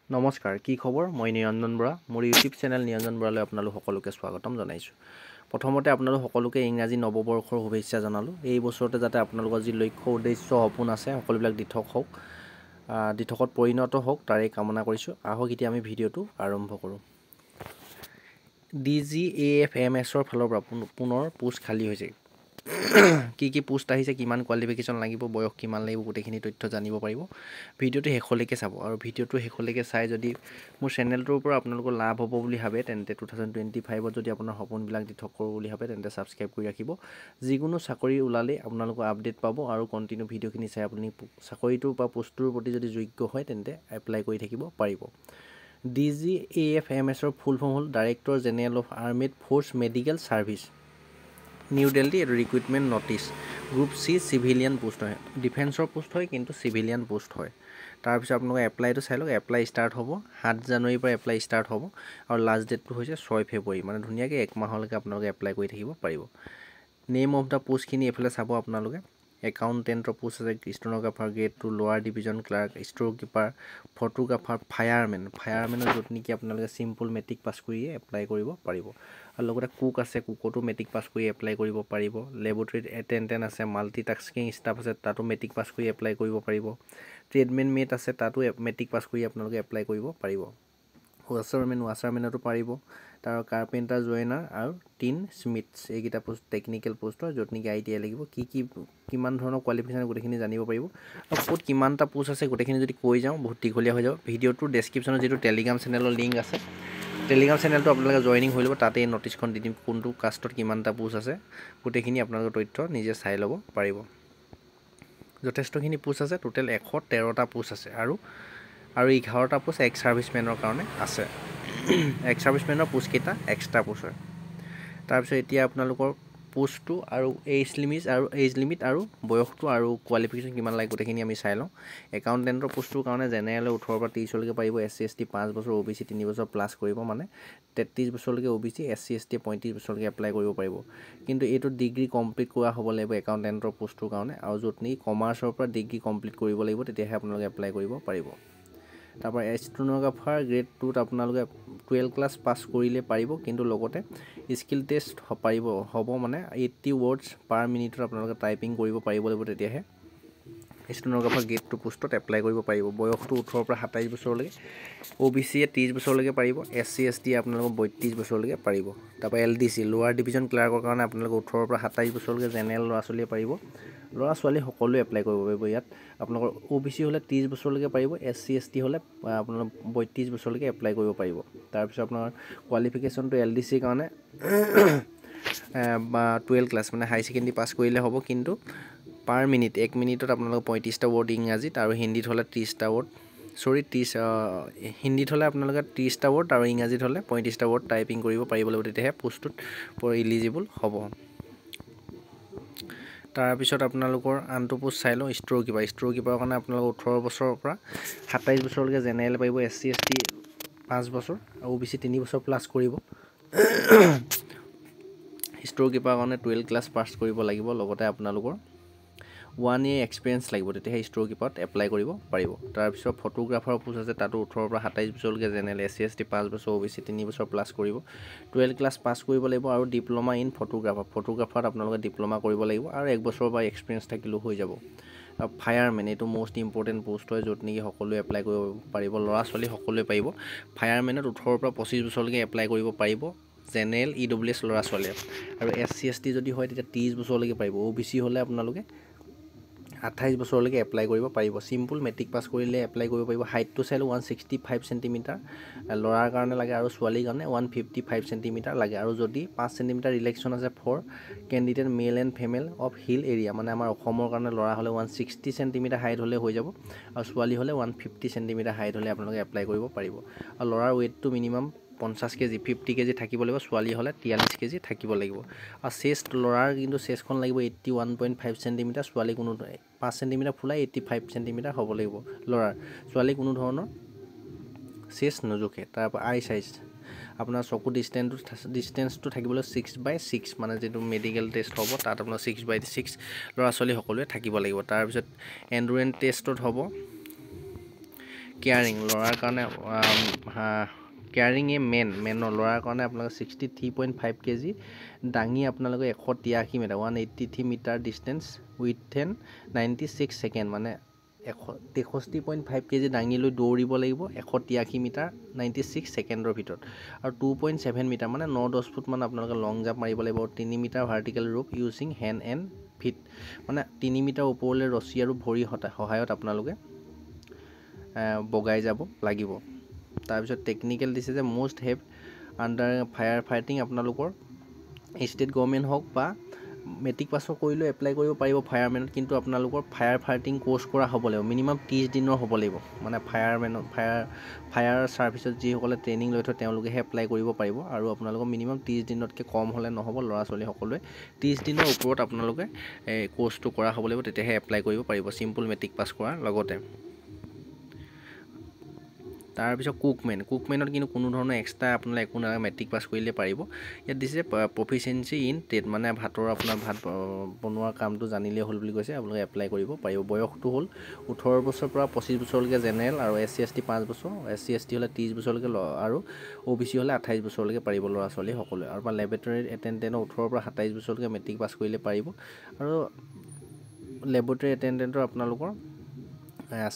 নমস্কাৰ কি খবৰ মই নিৰঞ্জন বৰা মোৰ ইউটিউব চেনেল নিৰঞ্জন বৰালৈ আপোনালোক সকলোকে স্বাগতম জনাইছোঁ প্ৰথমতে আপোনালোক সকলোকে ইংৰাজী নৱবৰ্ষৰ শুভেচ্ছা জনালোঁ এই বছৰতে যাতে আপোনালোকৰ যি লক্ষ্য উদ্দেশ্য সপোন আছে সকলোবিলাক দিঠকত পৰিণত হওক তাৰে কামনা কৰিছোঁ আহক এতিয়া আমি ভিডিঅ'টো আৰম্ভ কৰোঁ DGAFMSৰ ফালৰ পৰা পুনৰ পোষ্ট খালী হৈছে কি পোষ্ট আহিছে কিমান কোৱালিফিকেশ্যন লাগিব বয়স কিমান লাগিব গোটেইখিনি তথ্য জানিব পাৰিব ভিডিঅ'টো শেষলৈকে চাব আৰু ভিডিঅ'টো শেষলৈকে চাই যদি মোৰ চেনেলটোৰ পৰা আপোনালোকৰ লাভ হ'ব বুলি ভাবে তেন্তে 2025ত যদি আপোনাৰ সপোনবিলাক দিঠক কৰোঁ বুলি ভাবে তেন্তে ছাবস্ক্ৰাইব কৰি ৰাখিব যিকোনো চাকৰি ওলালে আপোনালোকৰ আপডেট পাব আৰু কণ্টিনিউ ভিডিঅ'খিনি চাই আপুনি চাকৰিটোৰ বা পোষ্টটোৰ প্ৰতি যদি যোগ্য হয় তেন্তে এপ্লাই কৰি থাকিব পাৰিব DGAFMSৰ ফুল ফৰ্ম হ'ল director general of armed forces medical services New Delhi এইটো recruitment notice group C civilian post হয় ডিফেন্সৰ পোষ্ট হয় কিন্তু চিভিলিয়ান পোষ্ট হয় তাৰপিছত আপোনালোকে এপ্লাইটো চাই লওক এপ্লাই ষ্টাৰ্ট হ'ব 7 জানুৱাৰীৰ পৰা এপ্লাই ষ্টাৰ্ট হ'ব আৰু লাষ্ট ডেটটো হৈছে 6 ফেব্ৰুৱাৰী মানে ধুনীয়াকৈ এক মাহলৈকে আপোনালোকে এপ্লাই কৰি থাকিব পাৰিব নেম অফ দ্য পোষ্টখিনি এইফালে চাব আপোনালোকে একাউণ্টেণ্টৰ পোষ্ট আছে stenographer grade 2 lower division clerk store keeper photographer ফায়াৰমেনৰ য'ত নেকি আপোনালোকে চিম্পল মেট্ৰিক পাছ কৰিয়ে এপ্লাই কৰিব পাৰিব আৰু লগতে কুক আছে কুকতো মেট্ৰিক পাছ কৰি এপ্লাই কৰিব পাৰিব লেবৰেটৰীত এটেণ্ডেণ্ট আছে মাল্টিটাস্কিং ষ্টাফ আছে তাতো মেট্ৰিক পাছ কৰি এপ্লাই কৰিব পাৰিব ট্ৰেডমেন মেট আছে তাতো মেট্ৰিক পাছ কৰি আপোনালোকে এপ্লাই কৰিব পাৰিব ৱাছাৰমেনতো পাৰিব তাৰ কাৰ্পেণ্টাৰ জইনাৰ আৰু টিন স্মিথছ এইকেইটা পোষ্ট টেকনিকেল পোষ্টৰ য'ত নেকি ITI লাগিব কিমান ধৰণৰ কোৱালিফিকেশ্যন গোটেইখিনি জানিব পাৰিব আৰু ক'ত কিমানটা পোষ্ট আছে গোটেইখিনি যদি কৈ যাওঁ বহুত দীঘলীয়া হৈ যাব ভিডিঅ'টোৰ ডেছক্ৰিপশ্যনত যিটো টেলিগ্ৰাম চেনেলৰ লিংক আছে টেলিগ্ৰাম চেনেলটো আপোনালোকে জইনিং হৈ ল'ব তাতে এই নটিছখন দি দিম কোনটো কাষ্টত কিমানটা পোষ্ট আছে গোটেইখিনি আপোনালোকৰ তথ্য নিজে চাই ল'ব পাৰিব যথেষ্টখিনি পোষ্ট আছে টোটেল 113টা পোষ্ট আছে আৰু 11টা পোষ্ট এক্স ছাৰ্ভিচমেনৰ কাৰণে আছে এক্স ছাৰ্ভিচমেনৰ পোষ্টকেইটা এক্সট্ৰা পোষ্ট হয় তাৰপিছত এতিয়া আপোনালোকৰ পোষ্টটো আৰু এজ লিমিট আৰু বয়সটো আৰু কোৱালিফিকেশ্যন কিমান লাগে গোটেইখিনি আমি চাই লওঁ একাউণ্টেণ্টৰ পোষ্টটোৰ কাৰণে জেনেৰেলে 18 পৰা 30লৈকে পাৰিব SC ST 5 বছৰ OBC 3 বছৰ প্লাছ কৰিব মানে 33 বছৰলৈকে OBC SC ST 35 বছৰলৈকে এপ্লাই কৰিব পাৰিব কিন্তু এইটো ডিগ্ৰী কমপ্লিট কৰা হ'ব লাগিব একাউণ্টেণ্টৰ পোষ্টটোৰ কাৰণে আৰু য'ত নেকি কমাৰ্চৰ পৰা ডিগ্ৰী কমপ্লিট কৰিব লাগিব তেতিয়াহে আপোনালোকে এপ্লাই কৰিব পাৰিব তাৰপৰা ষ্টেন'গ্ৰাফাৰ গ্ৰেড 2ত আপোনালোকে 12 ক্লাছ পাছ কৰিলে পাৰিব কিন্তু লগতে স্কিল টেষ্ট হ'ব মানে 80 ৱৰ্ডছ পাৰ মিনিটত আপোনালোকে টাইপিং কৰিব পাৰিব লাগিব তেতিয়াহে ষ্টেন'গ্ৰাফাৰ গ্ৰেড 2 পোষ্টত এপ্লাই কৰিব পাৰিব বয়সটো 18 পৰা 27 বছৰলৈকে OBC 30 বছৰলৈকে পাৰিব SC ST আপোনালোকৰ 32 বছৰলৈকে পাৰিব তাৰপৰা LDC লোৱাৰ ডিভিজন ক্লাৰ্কৰ কাৰণে আপোনালোকে 18 পৰা 27 বছৰলৈকে জেনেৰেল ল'ৰা ছোৱালীয়ে পাৰিব ল'ৰা ছোৱালী সকলোৱে এপ্লাই কৰিব পাৰিব ইয়াত আপোনালোকৰ OBC হ'লে 30 বছৰলৈকে পাৰিব SC ST হ'লে আপোনালোক 32 বছৰলৈকে এপ্লাই কৰিব পাৰিব তাৰপিছত আপোনাৰ কোৱালিফিকেশ্যনটো LDC ৰ কাৰণে বা 12 ক্লাছ মানে হাই ছেকেণ্ডেৰী পাছ কৰিলে হ'ব কিন্তু পাৰ মিনিট 1 মিনিটত আপোনালোকৰ 35টা ৱৰ্ড ইংৰাজীত আৰু হিন্দীত হ'লে 30টা ৱৰ্ড হিন্দীত হ'লে আপোনালোকে 30টা ৱৰ্ড আৰু ইংৰাজীত হ'লে 35টা ৱৰ্ড টাইপিং কৰিব পাৰিব লাগিব তেতিয়াহে পোষ্টটোত ইলিজিবল হ'ব তাৰপিছত আপোনালোকৰ আনটো পোষ্ট চাই লওঁ ষ্ট'ৰ কিপাৰৰ কাৰণে আপোনালোকৰ 18 বছৰৰ পৰা 27 বছৰলৈকে জেনেৰেল পাৰিব SC ST 5 বছৰ আৰু OBC 3 বছৰ প্লাছ কৰিব ষ্ট'ৰ কিপাৰৰ কাৰণে 12 ক্লাছ পাছ কৰিব লাগিব লগতে আপোনালোকৰ 1 year এক্সপিৰিয়েঞ্চ লাগিব তেতিয়াহে ষ্ট'ৰ কিপাৰত এপ্লাই কৰিব পাৰিব তাৰপিছত ফটোগ্ৰাফাৰৰ পোষ্ট আছে তাতো 18 পৰা 27 বছৰলৈকে জেনেৰেল SC ST 5 বছৰ OBC 3 বছৰ প্লাছ কৰিব 12 ক্লাছ পাছ কৰিব লাগিব আৰু ডিপ্ল'মা ইন ফটোগ্ৰাফাৰত আপোনালোকে ডিপ্ল'মা কৰিব লাগিব আৰু 1 বছৰ বা এক্সপিৰিয়েঞ্চ থাকিলেও হৈ যাব ফায়াৰমেন এইটো মষ্ট ইম্পৰ্টেণ্ট পোষ্ট হয় য'ত নেকি সকলোৱে এপ্লাই কৰিব পাৰিব ল'ৰা ছোৱালী সকলোৱে পাৰিব ফায়াৰমেনত 18 পৰা 25 বছৰলৈকে এপ্লাই কৰিব পাৰিব জেনেৰেল EWS ল'ৰা ছোৱালীয়ে আৰু SC ST যদি হয় তেতিয়া 30 বছৰলৈকে পাৰিব OBC হ'লে আপোনালোকে 28 বছৰলৈকে এপ্লাই কৰিব পাৰিব চিম্পল মেট্ৰিক পাছ কৰিলে এপ্লাই কৰিব পাৰিব হাইটটো চাই 165 চেণ্টিমিটাৰ ল'ৰাৰ কাৰণে লাগে আৰু ছোৱালীৰ কাৰণে 155 চেণ্টিমিটাৰ লাগে আৰু যদি 5 চেণ্টিমিটাৰ ৰিলেক্সন আছে for candidate male and female of hill area মানে আমাৰ অসমৰ কাৰণে ল'ৰা হ'লে 160 চেণ্টিমিটাৰ হাইট হ'লে হৈ যাব আৰু ছোৱালী হ'লে 150 চেণ্টিমিটাৰ হাইট হ'লে আপোনালোকে এপ্লাই কৰিব পাৰিব আৰু ল'ৰাৰ ৱেইটটো মিনিমাম 50 কেজি 50 কেজি থাকিব লাগিব ছোৱালী হ'লে 43 কেজি থাকিব লাগিব আৰু চেষ্ট ল'ৰাৰ কিন্তু চেষ্টখন লাগিব 81.5 চেণ্টিমিটাৰ ছোৱালী কোনো 5 চেণ্টিমিটাৰ ফুলাই 85 চেণ্টিমিটাৰ হ'ব লাগিব ল'ৰাৰ ছোৱালী কোনো ধৰণৰ চেষ্ট নোজোখে তাৰপৰা আই চাইজ আপোনাৰ চকু ডিষ্টেঞ্চটো থাকিবলৈ 6/6 মানে যেটো মেডিকেল টেষ্ট হ'ব তাত আপোনাৰ 6/6 ল'ৰা ছোৱালী সকলোৱে থাকিব লাগিব তাৰপিছত এণ্ডুৰেন্স টেষ্টত হ'ব কেয়াৰিং ল'ৰাৰ কাৰণে কেয়াৰিং এ মেনৰ ল'ৰাৰ কাৰণে আপোনালোকে 63.5 kg দাঙি আপোনালোকে 183 metre 183 metre distance within 96 second মানে 63.5 kg দাঙি লৈ দৌৰিব লাগিব 183 মিটাৰ 96 ছেকেণ্ডৰ ভিতৰত আৰু 2.7 মিটাৰ মানে 9-10 ফুট মান আপোনালোকে লং জাম্প মাৰিব লাগিব 3 metre vertical rope using hand and feet মানে 3 মিটাৰ ওপৰলৈ ৰছী আৰু ভৰি সহায়ত আপোনালোকে বগাই যাব লাগিব তাৰপিছত টেকনিক্যাল দিছে যে most have under fire fighting আপোনালোকৰ ষ্টেট গভৰ্ণমেণ্ট হওক বা মেট্ৰিক পাছৰ কৰিলেও এপ্লাই কৰিব পাৰিব ফায়াৰমেনত কিন্তু আপোনালোকৰ ফায়াৰ ফাইটিং কোৰ্চ কৰা হ'ব লাগিব মিনিমাম 30 দিনৰ হ'ব লাগিব মানে ফায়াৰ ছাৰ্ভিচত যিসকলে ট্ৰেইনিং লৈ থয় তেওঁলোকেহে এপ্লাই কৰিব পাৰিব আৰু আপোনালোকৰ মিনিমাম 30 দিনতকৈ কম হ'লে নহ'ব ল'ৰা ছোৱালী সকলোৱে 30 দিনৰ ওপৰত আপোনালোকে কোৰ্চটো কৰা হ'ব লাগিব তেতিয়াহে এপ্লাই কৰিব পাৰিব চিম্পল মেট্ৰিক পাছ কৰাৰ লগতে তাৰপিছত কুকমেনত কিন্তু কোনো ধৰণৰ এক্সট্ৰা আপোনালোকে একো নালাগে মেট্ৰিক পাছ কৰিলে পাৰিব ইয়াত দিছে প্ৰফিচিয়েঞ্চি ইন ট্ৰেড মানে ভাতৰ আপোনাৰ ভাত বনোৱাৰ কামটো জানিলেই হ'ল বুলি কৈছে আপোনালোকে এপ্লাই কৰিব পাৰিব বয়সটো হ'ল 18 বছৰৰ পৰা 25 বছৰলৈকে জেনেৰেল আৰু SC ST 5 বছৰ SC ST হ'লে 30 বছৰলৈকে আৰু OBC হ'লে 28 বছৰলৈকে পাৰিব ল'ৰা ছোৱালী সকলোৱে আৰু লেবৰেটৰী এটেণ্ডেণ্টৰ 18 পৰা 27 বছৰলৈকে মেট্ৰিক পাছ কৰিলে পাৰিব আৰু লেবৰেটৰী এটেণ্ডেণ্টৰ আপোনালোকৰ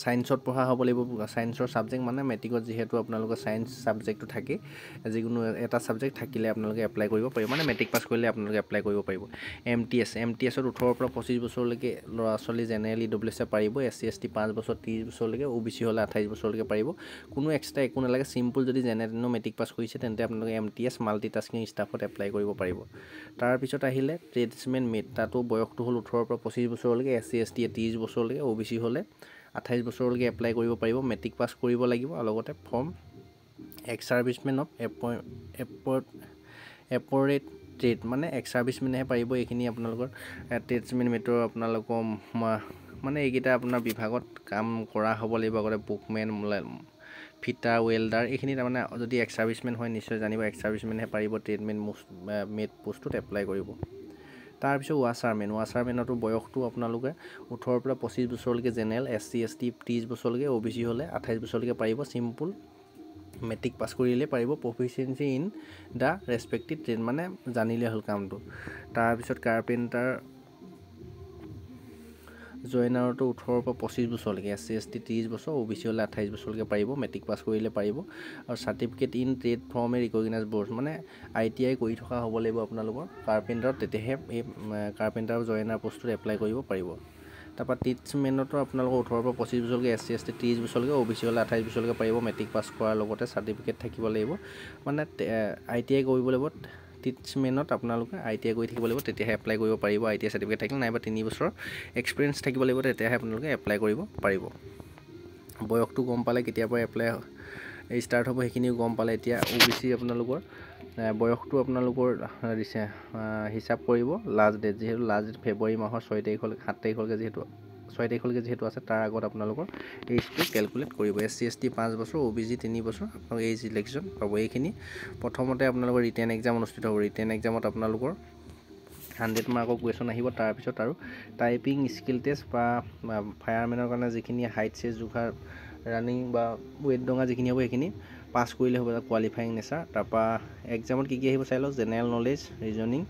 সায়েন্সত পঢ়া হ'ব লাগিব সায়েন্সৰ সাবজেক্ট মানে মেট্ৰিকত যেহেতু আপোনালোকৰ সায়েন্স সাবজেক্টটো থাকে যিকোনো এটা সাবজেক্ট থাকিলে আপোনালোকে এপ্লাই কৰিব পাৰিব মানে মেট্ৰিক পাছ কৰিলে আপোনালোকে এপ্লাই কৰিব পাৰিব MTSত 18 পৰা 25 বছৰলৈকে ল'ৰা ছোৱালী জেনেৰেল EWS পাৰিব SC ST 5 বছৰ 30 বছৰলৈকে OBC হ'লে 28 বছৰলৈকে পাৰিব কোনো এক্সট্ৰা একো নালাগে চিম্পল যদি জেনেৰেল মেট্ৰিক পাছ কৰিছে তেন্তে আপোনালোকে MTS মাল্টিটাস্কিং ষ্টাফত এপ্লাই কৰিব পাৰিব তাৰপিছত আহিলে ট্ৰেডছমেন মেট তাতো বয়সটো হ'ল 18 পৰা 25 বছৰলৈকে SC ST 30 বছৰলৈকে OBC হ'লে 28 বছৰলৈকে এপ্লাই কৰিব পাৰিব মেট্ৰিক পাছ কৰিব লাগিব আৰু লগতে ফৰ্ম এক্স সাৰ্ভিসমেন অফ এপৰেট ট্ৰেড মানে এক্স সাৰ্ভিসমেনহে পাৰিব এইখিনি আপোনালোকৰ ট্ৰেডছমেন মেটৰ আপোনালোকৰ মানে এইকেইটা আপোনাৰ বিভাগত কাম কৰা হ'ব লাগিব আগতে বুকমেন ফিটাৰ ৱেল্ডাৰ এইখিনি তাৰমানে যদি এক্স সাৰ্ভিসমেন হয় নিশ্চয় জানিব এক্স সাৰ্ভিসমেনহে পাৰিব ট্ৰেডমেন মেট পোষ্টত এপ্লাই কৰিব তাৰপিছত ৱাছাৰমেনতো বয়সটো আপোনালোকে 18 পৰা 25 বছৰলৈকে জেনেৰেল SC ST 30 বছৰলৈকে OBC হ'লে 28 বছৰলৈকে পাৰিব চিম্পল মেট্ৰিক পাছ কৰিলে পাৰিব প্ৰফিচিয়েঞ্চি ইন দা ৰেসপেক্টিভ ট্ৰেড মানে জানিলে হ'ল কামটো তাৰপিছত কাৰ্পেণ্টাৰ জয়নাৰতো 18 পৰা 25 বছৰলৈকে SC ST 30 বছৰ OBC হ'লে 28 বছৰলৈকে পাৰিব মেট্ৰিক পাছ কৰিলে পাৰিব আৰু certificate in trade from A recognised board মানে ITI কৰি থকা হ'ব লাগিব আপোনালোকৰ কাৰ্পেণ্টাৰত তেতিয়াহে এই কাৰ্পেণ্টাৰ জয়নাৰ পোষ্টত এপ্লাই কৰিব পাৰিব তাৰপৰা ট্ৰেডছমেনতো আপোনালোকৰ 18 পৰা 25 বছৰলৈকে SC ST 30 বছৰলৈকে OBC হ'লে 28 বছৰলৈকে পাৰিব মেট্ৰিক পাছ কৰাৰ লগতে সাৰ্টিফিকেট থাকিব লাগিব মানে ITI কৰিব লাগিব ট্ৰেডছমেনত আপোনালোকে ITI কৰি থাকিব লাগিব তেতিয়াহে এপ্লাই কৰিব পাৰিব ITI সাৰ্টিফিকেট থাকিলে নাইবা 3 বছৰ এক্সপিৰিয়েঞ্চ থাকিব লাগিব তেতিয়াহে আপোনালোকে এপ্লাই কৰিব পাৰিব বয়সটো গম পালে কেতিয়াৰ পৰা এপ্লাই ষ্টাৰ্ট হ'ব সেইখিনিও গম পালে এতিয়া OBC আপোনালোকৰ বয়সটো আপোনালোকৰ দিছে হিচাপ কৰিব লাষ্ট ডেট যেহেতু লাষ্ট ডেট ফেব্ৰুৱাৰী মাহৰ 6 তাৰিখলৈকে 7 তাৰিখলৈকে যেহেতু 6 তাৰিখলৈকে যেহেতু আছে তাৰ আগত আপোনালোকৰ এইজটো ক্যালকুলেট কৰিব SC ST 5 বছৰ OBC 3 বছৰ আপোনালোকৰ এইজ ইলেকশ্যন পাব এইখিনি প্ৰথমতে আপোনালোকৰ ৰিটেন এক্সাম অনুষ্ঠিত হ'ব ৰিটেন এক্সামত আপোনালোকৰ 100 মাৰ্কৰ কুৱেশ্যন আহিব তাৰপিছত আৰু টাইপিং স্কিল টেষ্ট বা ফায়াৰমেনৰ কাৰণে যিখিনি হাইট চেজ জোখাৰ ৰানিং বা ৱেট ডঙা যিখিনি হ'ব সেইখিনি পাছ কৰিলে হ'ব কোৱালিফাইং নেচাৰ তাৰপৰা এক্সামত কি আহিব চাই লওক general knowledge reasoning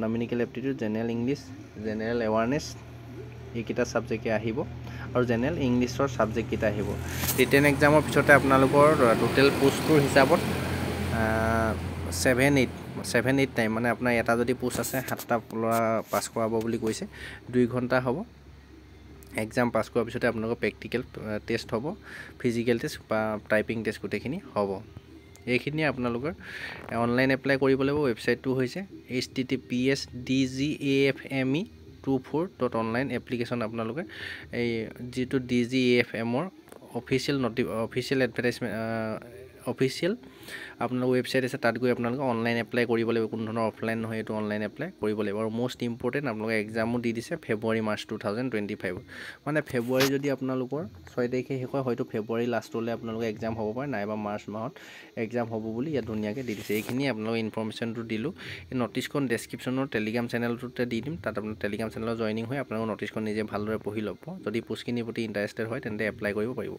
numerical aptitude general English general awareness এইকেইটা ছাবজেক্টে আহিব আৰু জেনেৰেল ইংলিছৰ ছাবজেক্টকেইটা আহিব ৰিটেন এক্সামৰ পিছতে আপোনালোকৰ টোটেল পোষ্টটোৰ হিচাপত 7-8 টাইম মানে আপোনাৰ এটা যদি পোষ্ট আছে 7টা ল'ৰা পাছ কৰাব বুলি কৈছে 2 ঘণ্টা হ'ব এক্সাম পাছ কৰাৰ পিছতে আপোনালোকৰ প্ৰেক্টিকেল টেষ্ট হ'ব ফিজিকেল টেষ্ট বা টাইপিং টেষ্ট গোটেইখিনি হ'ব এইখিনি আপোনালোকৰ অনলাইন এপ্লাই কৰিব লাগিব ৱেবছাইটটো হৈছে https://dgafme24.online এপ্লিকেশ্যন আপোনালোকে এই যিটো DGAFMৰ অফিচিয়েল এডভাৰটাইজমেণ্ট অফিচিয়েল আপোনালোকৰ ৱেবছাইট আছে তাত গৈ আপোনালোকে অনলাইন এপ্লাই কৰিব লাগিব কোনো ধৰণৰ অফলাইন নহয় এইটো অনলাইন এপ্লাই কৰিব লাগিব আৰু মোষ্ট ইম্পৰ্টেণ্ট আপোনালোকে এক্সামো দি দিছে ফেব্ৰুৱাৰী মাৰ্চ 2025 মানে ফেব্ৰুৱাৰী যদি আপোনালোকৰ 6 তাৰিখে শেষ হয় হয়তো ফেব্ৰুৱাৰী লাষ্টলৈ আপোনালোকে এক্সাম হ'ব পাৰে নাইবা মাৰ্চ মাহত এক্সাম হ'ব বুলি ইয়াত ধুনীয়াকৈ দি দিছে এইখিনি আপোনালোকে ইনফৰমেশ্যনটো দিলোঁ এই নটিছখন ডেছক্ৰিপশ্যনৰ টেলিগ্ৰাম চেনেলটোতে দি দিম তাত আপোনাৰ টেলিগ্ৰাম চেনেলত জইনিং হৈ আপোনালোকৰ নটিছখন নিজে ভালদৰে পঢ়ি ল'ব যদি পোষ্টখিনিৰ প্ৰতি ইণ্টাৰেষ্টেড হয় তেন্তে এপ্লাই কৰিব পাৰিব